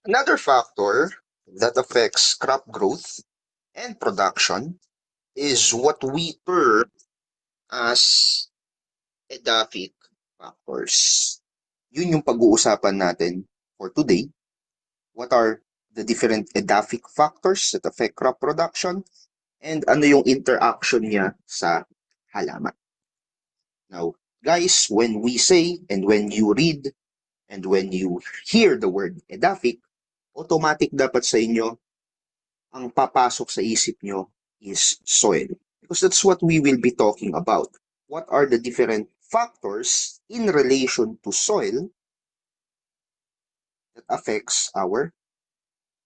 Another factor that affects crop growth and production is what we term as edaphic factors. Yun yung pag-uusapan natin for today. What are the different edaphic factors that affect crop production and ano yung interaction niya sa halaman. Now, guys, when we say and when you read and when you hear the word edaphic, automatic dapat sa inyo ang papasok sa isip nyo is soil. Because that's what we will be talking about. What are the different factors in relation to soil that affects our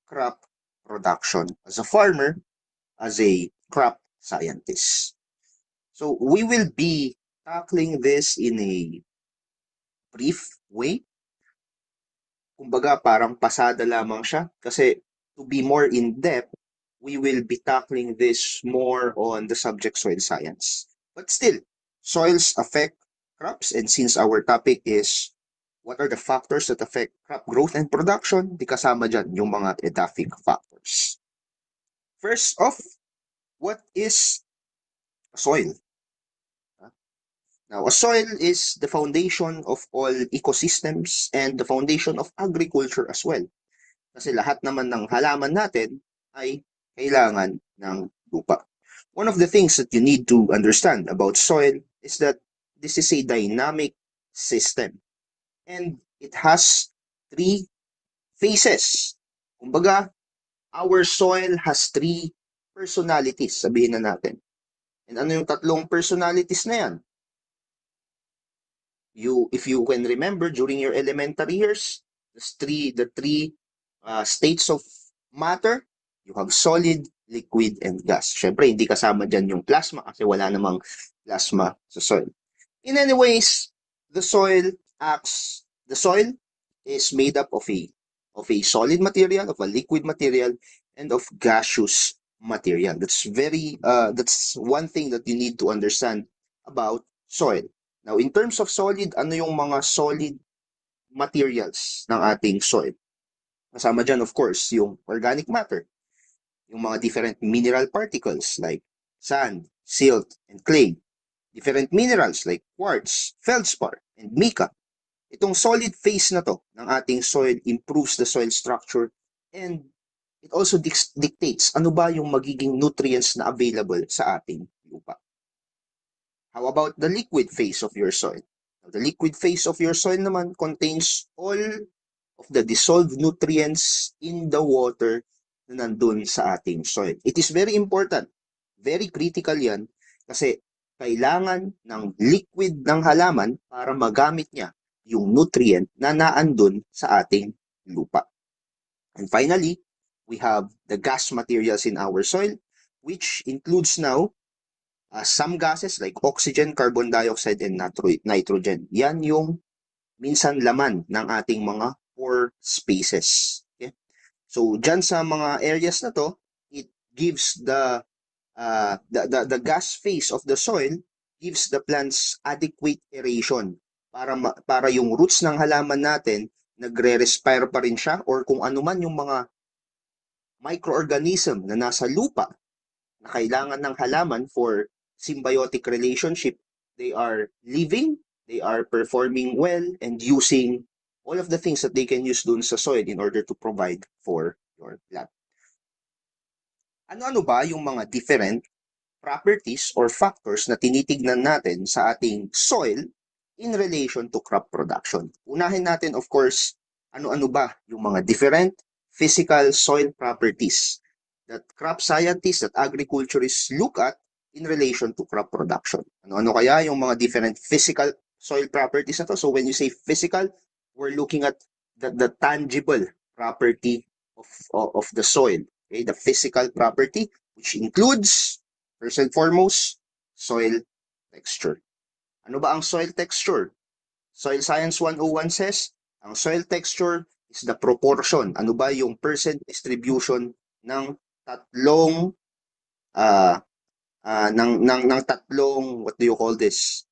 crop production as a farmer, as a crop scientist. So we will be tackling this in a brief way. Kumbaga parang pasada lamang siya kasi to be more in-depth, we will be tackling this more on the subject soil science. But still, soils affect crops, and since our topic is what are the factors that affect crop growth and production, di kasama dyan yung mga edaphic factors. First off, what is soil? Now, a soil is the foundation of all ecosystems and the foundation of agriculture as well. Kasi lahat naman ng halaman natin ay kailangan ng lupa. One of the things that you need to understand about soil is that this is a dynamic system and it has three phases. Kumbaga, our soil has three personalities, sabihin na natin. And ano yung tatlong personalities na yan? If you can remember during your elementary years, the three states of matter, you have solid, liquid, and gas. Syempre, hindi kasama dyan yung plasma kasi wala namang plasma sa soil. In any ways, the soil is made up of a solid material, of a liquid material, and of gaseous material. That's one thing that you need to understand about soil. Now, in terms of solid, ano yung mga solid materials ng ating soil? Kasama dyan, of course, yung organic matter, yung mga different mineral particles like sand, silt, and clay, different minerals like quartz, feldspar, and mica. Itong solid phase na to ng ating soil improves the soil structure and it also dictates ano ba yung magiging nutrients na available sa ating lupa. How about the liquid phase of your soil? The liquid phase of your soil naman contains all of the dissolved nutrients in the water na nandun sa ating soil. It is very important, very critical yan kasi kailangan ng liquid ng halaman para magamit niya yung nutrient na naandun sa ating lupa. And finally, we have the gas materials in our soil, which includes now some gases like oxygen, carbon dioxide, and nitrogen. Yan yung minsan laman ng ating mga pore spaces. Okay? So, dyan sa mga areas na to, it gives the gas phase of the soil gives the plants adequate aeration para yung roots ng halaman natin nagre-respire pa rin siya or kung ano man yung mga microorganism na nasa lupa na kailangan ng halaman for symbiotic relationship, they are living, they are performing well, and using all of the things that they can use dun sa soil in order to provide for your plant. Ano-ano ba yung mga different properties or factors na tinitignan natin sa ating soil in relation to crop production? Unahin natin, of course, ano-ano ba yung mga different physical soil properties that crop scientists, that agriculturists look at in relation to crop production. Ano-ano kaya yung mga different physical soil properties na to? So when you say physical, we're looking at the tangible property of the soil. Okay? The physical property, which includes, first and foremost, soil texture. Ano ba ang soil texture? Soil Science 101 says, ang soil texture is the proportion. Ano ba yung percent distribution ng tatlong ng tatlong, what do you call this?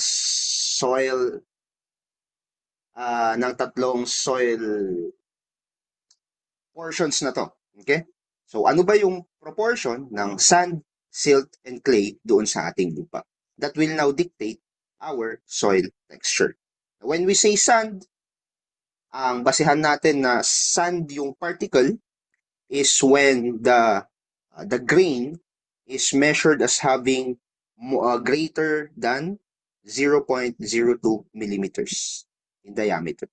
Soil ng tatlong soil portions na to. Okay? So ano ba yung proportion ng sand, silt, and clay doon sa ating lupa? That will now dictate our soil texture. When we say sand, ang basihan natin na sand yung particle is when the grain is measured as having greater than 0.02 millimeters in diameter.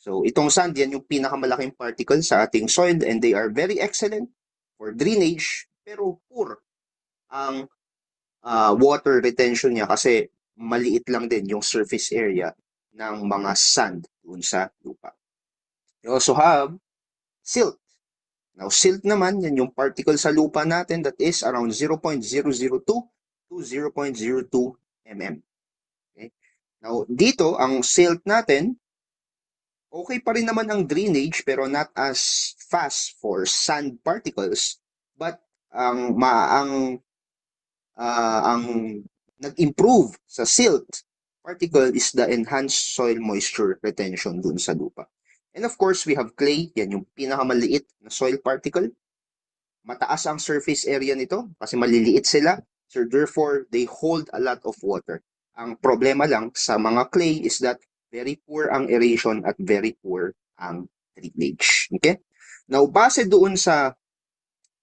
So itong sand, yan yung pinakamalaking particle sa ating soil and they are very excellent for drainage pero poor ang water retention niya kasi maliit lang din yung surface area ng mga sand dun sa lupa. You also have silt. Now, silt naman, yan yung particle sa lupa natin that is around 0.002 to 0.02 mm. Okay? Now, dito, ang silt natin, okay pa rin naman ang drainage pero not as fast for sand particles. But ang nag-improve sa silt particle is the enhanced soil moisture retention dun sa lupa. And of course, we have clay. Yan yung pinakamaliit na soil particle. Mataas ang surface area nito kasi maliliit sila. So therefore, they hold a lot of water. Ang problema lang sa mga clay is that very poor ang aeration at very poor ang drainage. Okay? Now, base doon sa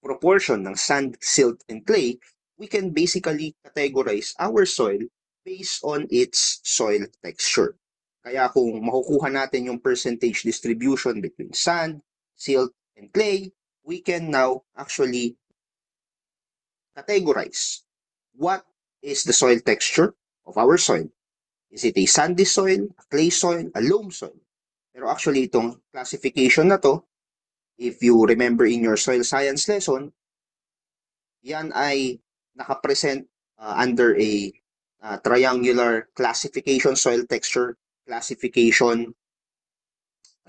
proportion ng sand, silt, and clay, we can basically categorize our soil based on its soil texture. Kaya kung makukuha natin yung percentage distribution between sand, silt, and clay, we can now actually categorize what is the soil texture of our soil. Is it a sandy soil, a clay soil, a loam soil? Pero actually itong classification na to, if you remember in your soil science lesson, yan ay nakapresent under a triangular classification, soil texture classification,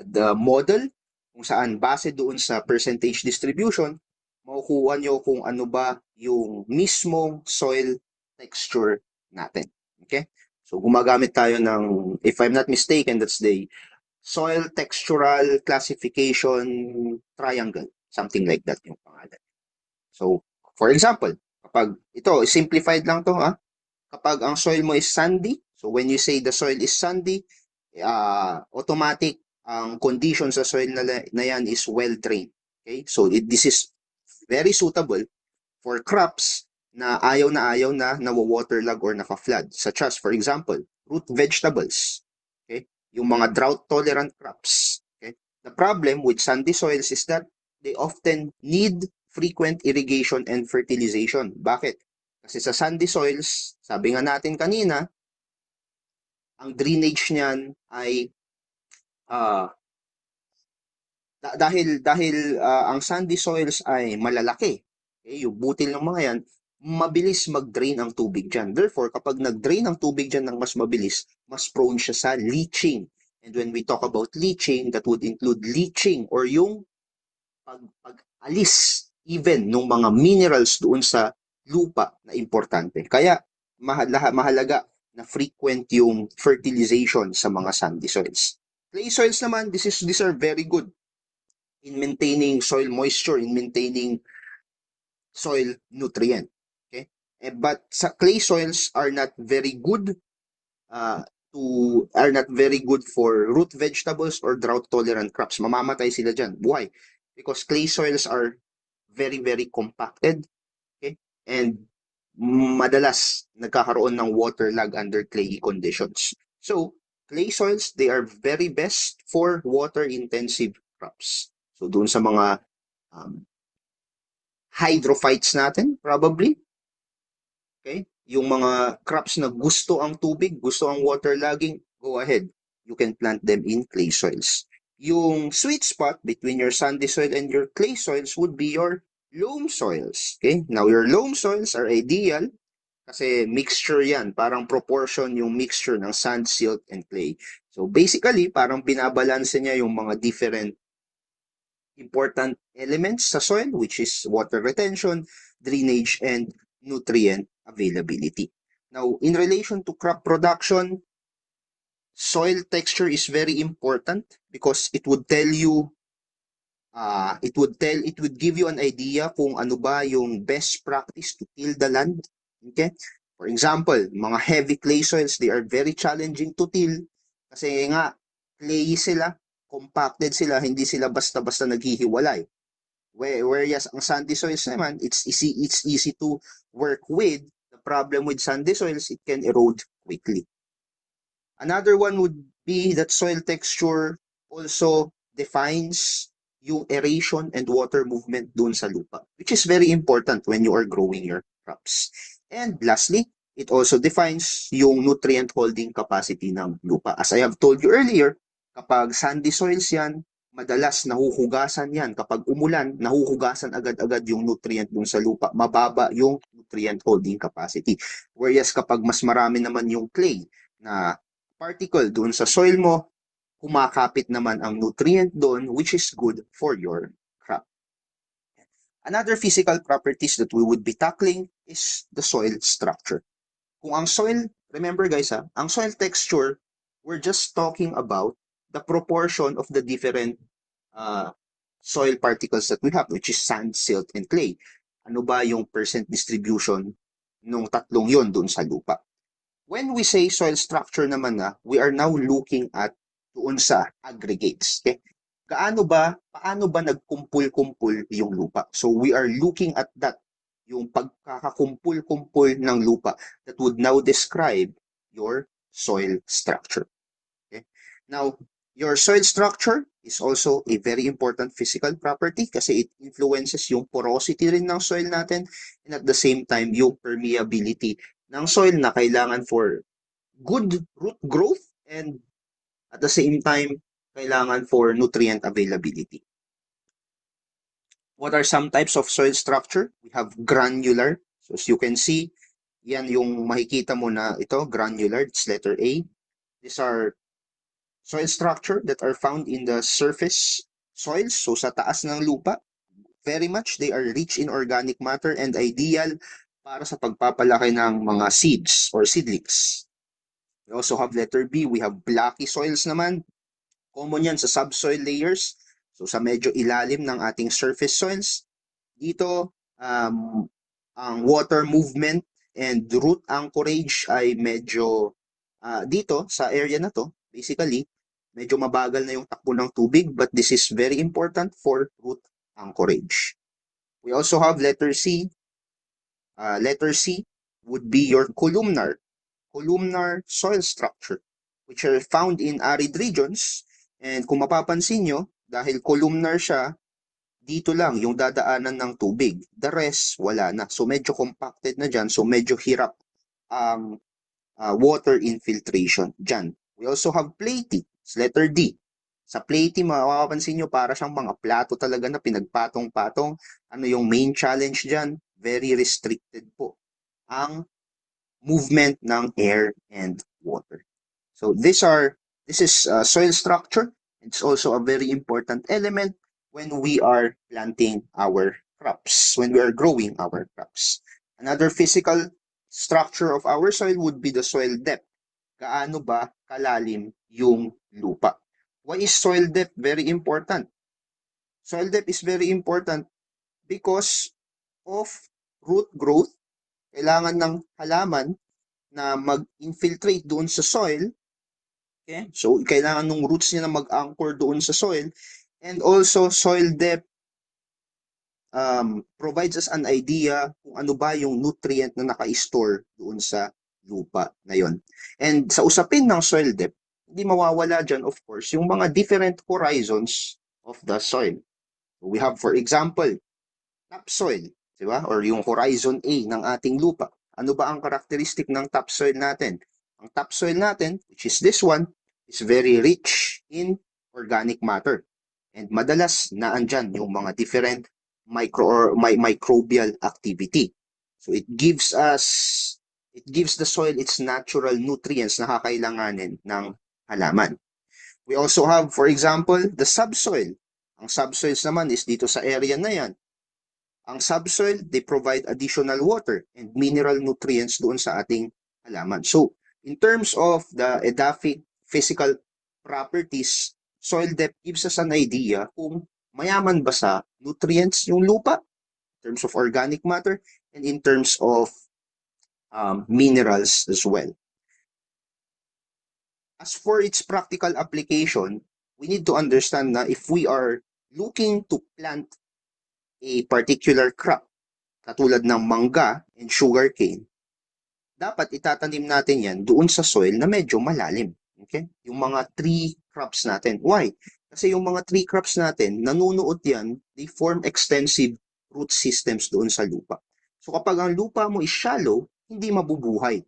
the model, kung saan base doon sa percentage distribution, makukuha nyo kung ano ba yung mismong soil texture natin. Okay? So gumagamit tayo ng, if I'm not mistaken, that's the soil textural classification triangle. Something like that yung pangalan. So, for example, kapag ito, simplified lang to ha, kapag ang soil mo is sandy, so when you say the soil is sandy, automatic ang condition sa soil na yan is well drained. Okay? So this is very suitable for crops na ayaw na nawawaterlog or naka-flood, such as, for example, root vegetables. Okay? Yung mga drought-tolerant crops. Okay? The problem with sandy soils is that they often need frequent irrigation and fertilization. Bakit? Kasi sa sandy soils, sabi nga natin kanina, ang drainage niyan ay dahil ang sandy soils ay malalaki, okay, yung butil ng mga yan, mabilis mag-drain ang tubig dyan. Therefore, kapag nag-drain ang tubig dyan ng mas mabilis, mas prone siya sa leaching. And when we talk about leaching, that would include leaching or yung pag-alis even ng mga minerals doon sa lupa na importante. Kaya mahalaga na frequent yung fertilization sa mga sandy soils. Clay soils naman, these are very good in maintaining soil moisture, in maintaining soil nutrient. Okay? But sa clay soils are not very good for root vegetables or drought-tolerant crops. Mamamatay sila dyan. Why? Because clay soils are very, very compacted. Okay? And madalas nagkakaroon ng waterlog under clayey conditions. So, clay soils, they are very best for water-intensive crops. So, doon sa mga hydrophytes natin, probably. Okay? Yung mga crops na gusto ang tubig, gusto ang waterlogging, go ahead. You can plant them in clay soils. Yung sweet spot between your sandy soil and your clay soils would be your loam soils. Okay? Now, your loam soils are ideal kasi mixture yan. Parang proportion yung mixture ng sand, silt, and clay. So, basically, parang binabalanse niya yung mga different important elements sa soil, which is water retention, drainage, and nutrient availability. Now, in relation to crop production, soil texture is very important because it would tell you it would give you an idea kung ano ba yung best practice to till the land. Okay? For example, mga heavy clay soils, they are very challenging to till kasi nga clay sila, compacted sila, hindi sila basta-basta naghihiwalay. Whereas ang sandy soils naman, it's easy to work with. The problem with sandy soils, it can erode quickly. Another one would be that soil texture also defines yung aeration and water movement dun sa lupa, which is very important when you are growing your crops. And lastly, it also defines yung nutrient holding capacity ng lupa. As I have told you earlier, kapag sandy soils yan, madalas nahuhugasan yan. Kapag umulan, nahuhugasan agad-agad yung nutrient dun sa lupa. Mababa yung nutrient holding capacity. Whereas kapag mas marami naman yung clay na particle doon sa soil mo, kumakapit naman ang nutrient doon, which is good for your crop. Another physical properties that we would be tackling is the soil structure. Kung ang soil, remember guys ang soil texture, we're just talking about the proportion of the different soil particles that we have, which is sand, silt, and clay. Ano ba yung percent distribution nung tatlong yon doon sa lupa? When we say soil structure naman we are now looking at doon sa aggregates. Okay? Paano ba nagkumpul-kumpul yung lupa? So we are looking at that, yung pagkakakumpul-kumpul ng lupa that would now describe your soil structure. Okay? Now, your soil structure is also a very important physical property kasi it influences yung porosity rin ng soil natin and at the same time yung permeability ng soil na kailangan for good root growth and at the same time kailangan for nutrient availability. What are some types of soil structure? We have granular. So as you can see, yan yung makikita mo na ito, granular, it's letter A. These are soil structure that are found in the surface soils, so sa taas ng lupa. Very much, they are rich in organic matter and ideal para sa pagpapalaki ng mga seeds or seedlings. We also have letter B, we have blocky soils naman. Common yan sa subsoil layers. So sa medyo ilalim ng ating surface soils. Dito, ang water movement and root anchorage ay medyo dito sa area na to, basically, medyo mabagal na yung takbo ng tubig but this is very important for root anchorage. We also have letter C. Letter C would be your columnar soil structure, which are found in arid regions. And kung mapapansin nyo, dahil columnar siya, dito lang yung dadaanan ng tubig. The rest, wala na. So medyo compacted na dyan. So medyo hirap ang water infiltration dyan. We also have platy. It's letter D. Sa platy, mapapansin nyo, para siyang mga plato talaga na pinagpatong-patong. Ano yung main challenge dyan? Very restricted po ang movement ng air and water. So this is soil structure. It's also a very important element when we are planting our crops, when we are growing our crops. Another physical structure of our soil would be the soil depth. Gaano ba kalalim yung lupa? Why is soil depth very important? Soil depth is very important because of root growth. Kailangan ng halaman na mag-infiltrate doon sa soil. Okay? So, kailangan ng roots niya na mag-anchor doon sa soil. And also, soil depth provides us an idea kung ano ba yung nutrient na naka-store doon sa lupa na yon. And sa usapin ng soil depth, hindi mawawala dyan, of course, yung mga different horizons of the soil. So, we have, for example, topsoil, di ba? Or yung horizon A ng ating lupa. Ano ba ang karakteristik ng topsoil natin? Ang topsoil natin, which is this one, is very rich in organic matter. And madalas naandyan yung mga different microbial activity. So it gives the soil its natural nutrients na kakailanganin ng halaman. We also have, for example, the subsoil. Ang subsoils naman is dito sa area na yan. Ang subsoil, they provide additional water and mineral nutrients doon sa ating halaman. So, in terms of the edaphic physical properties, soil depth gives us an idea kung mayaman ba sa nutrients yung lupa in terms of organic matter and in terms of minerals as well. As for its practical application, we need to understand na if we are looking to plant a particular crop, katulad ng mangga and sugarcane, dapat itatanim natin yan doon sa soil na medyo malalim. Okay? Yung mga tree crops natin. Why? Kasi yung mga tree crops natin, nanunuot yan, they form extensive root systems doon sa lupa. So kapag ang lupa mo is shallow, hindi mabubuhay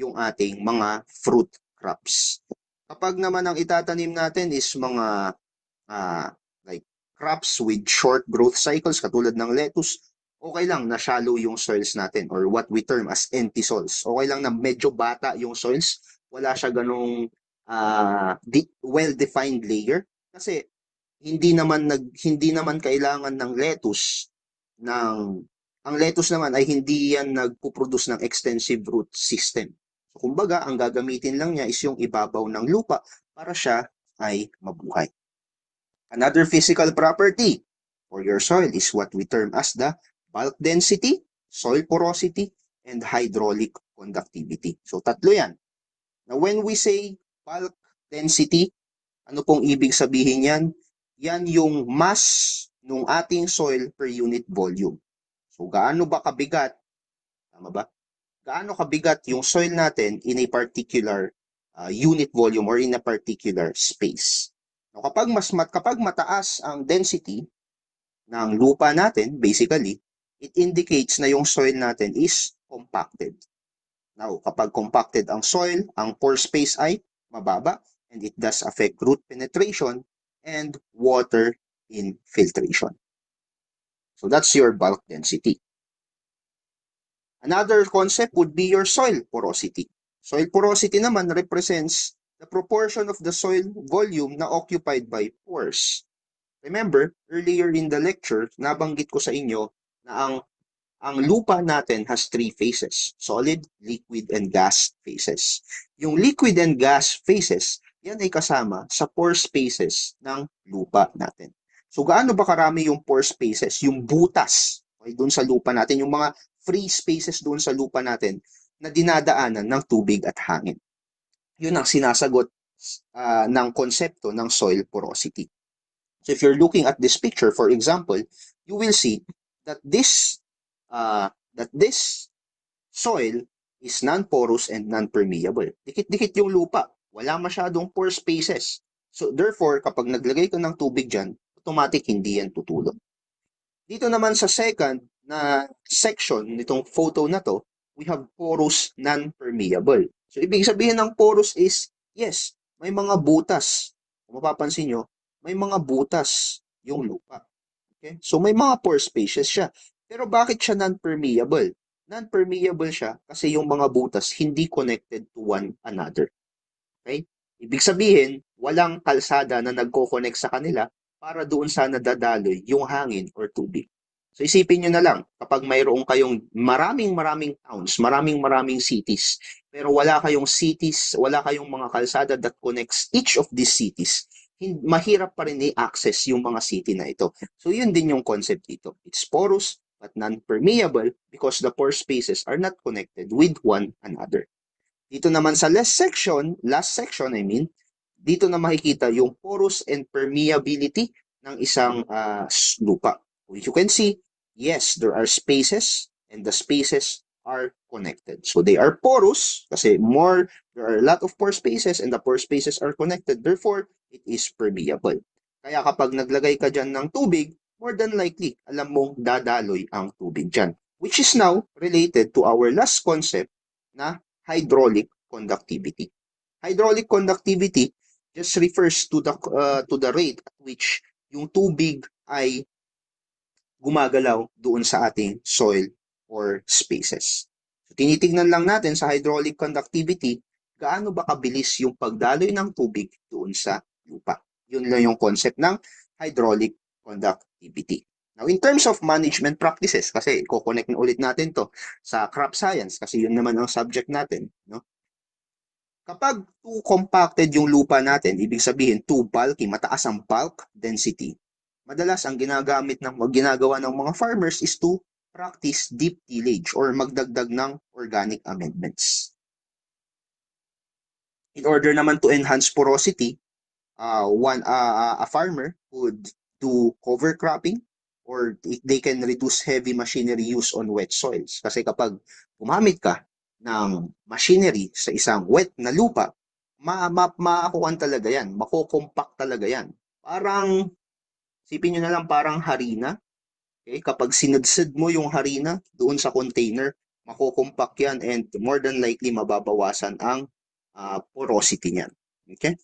yung ating mga fruit crops. Kapag naman ang itatanim natin is mga like crops with short growth cycles katulad ng lettuce, okay lang na shallow yung soils natin or what we term as empty soils. Okay lang na medyo bata yung soils, wala siya ganong well-defined layer kasi hindi naman kailangan ng lettuce ang lettuce naman ay hindi yan nagpo-produce ng extensive root system. So, kumbaga, ang gagamitin lang niya is yung ibabaw ng lupa para siya ay mabuhay. Another physical property for your soil is what we term as the bulk density, soil porosity, and hydraulic conductivity. So, tatlo yan. Now, when we say bulk density, ano pong ibig sabihin yan? Yan yung mass ng ating soil per unit volume. So, gaano ba kabigat? Tama ba? Gaano kabigat yung soil natin in a particular unit volume or in a particular space. Now, kapag mataas ang density ng lupa natin, basically, it indicates na yung soil natin is compacted. Now, kapag compacted ang soil, ang pore space ay mababa and it does affect root penetration and water infiltration. So that's your bulk density. Another concept would be your soil porosity. Soil porosity naman represents the proportion of the soil volume na occupied by pores. Remember, earlier in the lecture, nabanggit ko sa inyo na ang lupa natin has three phases: solid, liquid, and gas phases. Yung liquid and gas phases, yan ay kasama sa pore spaces ng lupa natin. So gaano ba karami yung pore spaces, yung butas, okay, doon sa lupa natin, yung mga free spaces doon sa lupa natin na dinadaanan ng tubig at hangin? Yun ang sinasagot ng konsepto ng soil porosity. So if you're looking at this picture, for example, you will see that this soil is non-porous and non-permeable. Dikit-dikit yung lupa. Wala masyadong pore spaces. So therefore, kapag naglagay ka ng tubig dyan, automatic hindi yan tutulog. Dito naman sa second na section nitong photo na to, we have porous non-permeable. So ibig sabihin ng porous is, yes, may mga butas. Kung mapapansin nyo, may mga butas yung lupa. Okay? So may mga pore spaces siya. Pero bakit siya non-permeable? Non-permeable siya kasi yung mga butas hindi connected to one another. Okay? Ibig sabihin, walang kalsada na nagko-connect sa kanila para doon sa nadadaloy yung hangin or tubig. So isipin nyo na lang, kapag mayroon kayong maraming towns, maraming cities, pero wala kayong mga kalsada that connects each of these cities, mahirap pa rin i-access yung mga city na ito. So yun din yung concept dito. It's porous but non-permeable because the pore spaces are not connected with one another. Dito naman sa last section, dito na makikita yung porous and permeability ng isang lupa. You can see, yes, there are spaces and the spaces are connected. So they are porous kasi there are a lot of pore spaces and the pore spaces are connected. Therefore, it is permeable. Kaya kapag naglagay ka dyan ng tubig, more than likely, alam mong dadaloy ang tubig dyan. Which is now related to our last concept na hydraulic conductivity. Hydraulic conductivity just refers to the rate at which yung tubig ay gumagalaw doon sa ating soil or spaces. So, tinitingnan lang natin sa hydraulic conductivity, gaano ba kabilis yung pagdaloy ng tubig doon sa lupa. Yun lang yung concept ng hydraulic conductivity. Now, in terms of management practices, kasi i-connect na ulit natin to sa crop science kasi yun naman ang subject natin, no? Kapag too compacted yung lupa natin, ibig sabihin too bulky, mataas ang bulk density, madalas ang ginagawa ng mga farmers is to practice deep tillage or magdagdag ng organic amendments. In order naman to enhance porosity, a farmer would do cover cropping or they can reduce heavy machinery use on wet soils. Kasi kapag gumamit ka ng machinery sa isang wet na lupa, maakuan talaga yan, makokompact talaga yan. Parang, sipin nyo na lang parang harina. Okay? Kapag sinadsid mo yung harina doon sa container, makokompact yan and more than likely mababawasan ang porosity niyan. Okay?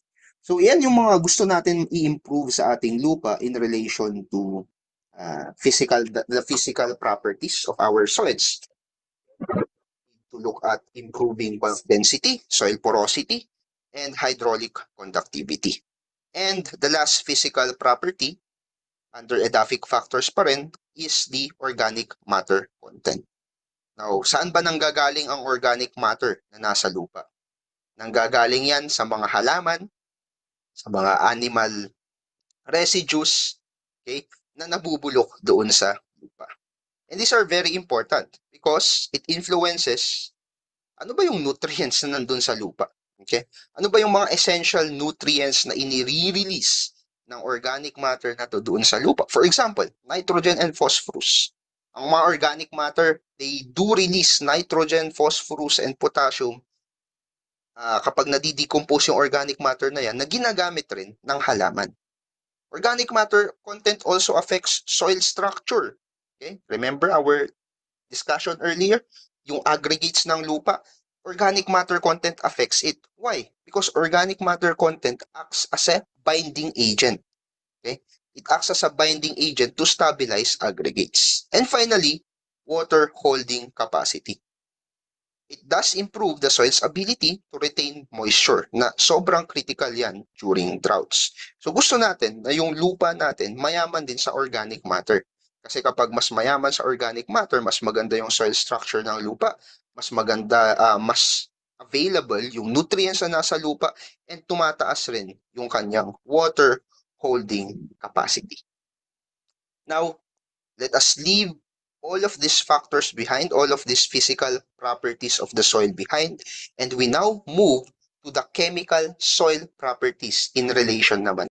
So, yan yung mga gusto natin i-improve sa ating lupa in relation to the physical properties of our soils. To look at improving bulk density, soil porosity, and hydraulic conductivity. And the last physical property under edaphic factors pa rin is the organic matter content. Now, saan ba nanggagaling ang organic matter na nasa lupa? Nanggagaling yan sa mga halaman, sa mga animal residues, okay, na nabubulok doon sa lupa. And these are very important because it influences ano ba yung nutrients na nandun sa lupa. Okay? Ano ba yung mga essential nutrients na inire-release ng organic matter na to doon sa lupa? For example, nitrogen and phosphorus. Ang mga organic matter, they do release nitrogen, phosphorus, and potassium kapag nadidecompose yung organic matter na yan, na ginagamit rin ng halaman. Organic matter content also affects soil structure. Okay? Remember our discussion earlier? Yung aggregates ng lupa, organic matter content affects it. Why? Because organic matter content acts as a binding agent. Okay? It acts as a binding agent to stabilize aggregates. And finally, water holding capacity. It does improve the soil's ability to retain moisture na sobrang critical yan during droughts. So gusto natin na yung lupa natin mayaman din sa organic matter. Kasi kapag mas mayaman sa organic matter, mas maganda yung soil structure ng lupa, mas maganda, mas available yung nutrients na nasa lupa, and tumataas rin yung kanyang water holding capacity. Now, let us leave all of these factors behind, all of these physical properties of the soil behind, and we now move to the chemical soil properties in relation naman